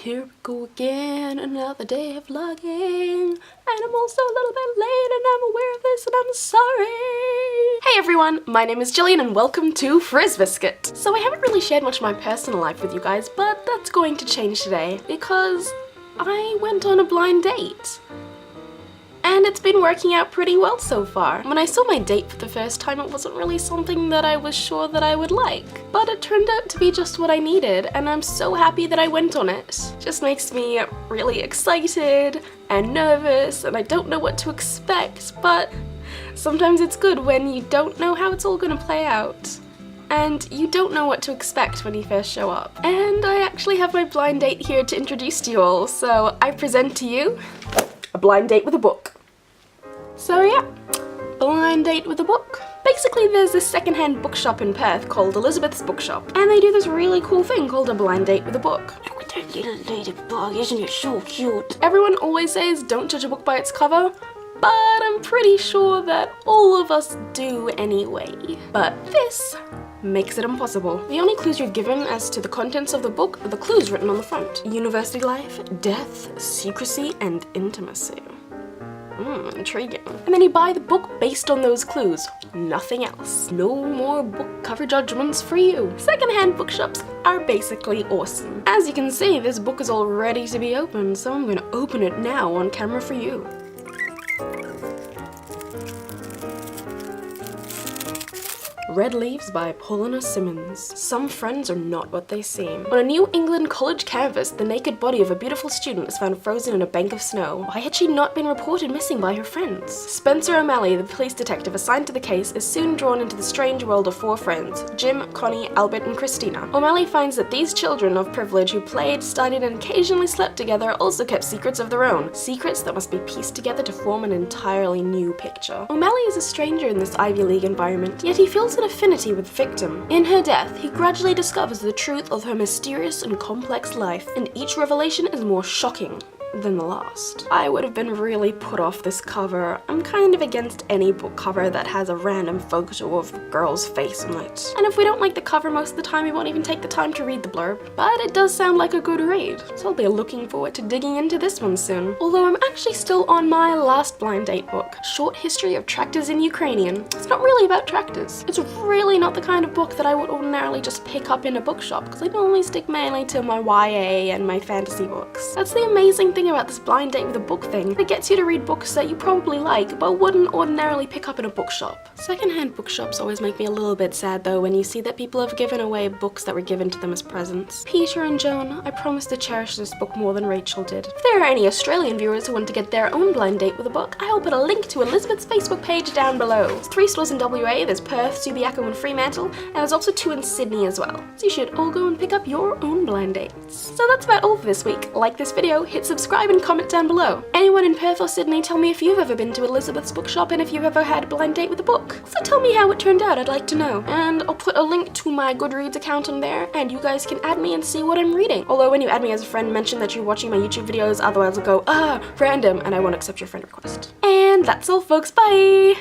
Here we go again, another day of vlogging, and I'm also a little bit late and I'm aware of this and I'm sorry. Hey everyone, my name is Jillian and welcome to Frizzbiscuit. So I haven't really shared much of my personal life with you guys, but that's going to change today because I went on a blind date. And it's been working out pretty well so far. When I saw my date for the first time, it wasn't really something that I was sure that I would like. But it turned out to be just what I needed, and I'm so happy that I went on it. Just makes me really excited and nervous, and I don't know what to expect, but sometimes it's good when you don't know how it's all gonna play out. And you don't know what to expect when you first show up. And I actually have my blind date here to introduce to you all, so I present to you a blind date with a book. So yeah, blind date with a book. Basically there's this secondhand bookshop in Perth called Elizabeth's Bookshop, and they do this really cool thing called a blind date with a book. Look at that little ladybug, isn't it so cute? Everyone always says don't judge a book by its cover, but I'm pretty sure that all of us do anyway. But this makes it impossible. The only clues you're given as to the contents of the book are the clues written on the front. University life, death, secrecy, and intimacy. Intriguing. And then you buy the book based on those clues. Nothing else. No more book cover judgments for you. Secondhand bookshops are basically awesome. As you can see, this book is all ready to be opened, so I'm gonna open it now on camera for you. Red Leaves by Paulina Simmons. Some friends are not what they seem. On a New England college campus, the naked body of a beautiful student is found frozen in a bank of snow. Why had she not been reported missing by her friends? Spencer O'Malley, the police detective assigned to the case, is soon drawn into the strange world of four friends, Jim, Connie, Albert, and Christina. O'Malley finds that these children of privilege who played, studied, and occasionally slept together also kept secrets of their own. Secrets that must be pieced together to form an entirely new picture. O'Malley is a stranger in this Ivy League environment, yet he feels an affinity with the victim. In her death, he gradually discovers the truth of her mysterious and complex life, and each revelation is more shocking than the last. I would have been really put off this cover. I'm kind of against any book cover that has a random photo of a girl's face on it. And if we don't like the cover most of the time, we won't even take the time to read the blurb. But it does sound like a good read, so I'll be looking forward to digging into this one soon. Although I'm actually still on my last blind date book, Short History of Tractors in Ukrainian. It's not really about tractors. It's really not the kind of book that I would ordinarily just pick up in a bookshop, because I normally stick mainly to my YA and my fantasy books. That's the amazing thing about this blind date with a book thing. It gets you to read books that you probably like, but wouldn't ordinarily pick up in a bookshop. Secondhand bookshops always make me a little bit sad though when you see that people have given away books that were given to them as presents. Peter and Joan, I promise to cherish this book more than Rachel did. If there are any Australian viewers who want to get their own blind date with a book, I will put a link to Elizabeth's Facebook page down below. There's 3 stores in WA, there's Perth, Subiaco, and Fremantle, and there's also 2 in Sydney as well. So you should all go and pick up your own blind dates. So that's about all for this week. Like this video, hit subscribe, and comment down below. Anyone in Perth or Sydney, tell me if you've ever been to Elizabeth's Bookshop and if you've ever had a blind date with a book. So tell me how it turned out, I'd like to know. And I'll put a link to my Goodreads account on there, and you guys can add me and see what I'm reading. Although when you add me as a friend, mention that you're watching my YouTube videos, otherwise I'll go, random, and I won't accept your friend request. And that's all folks, bye!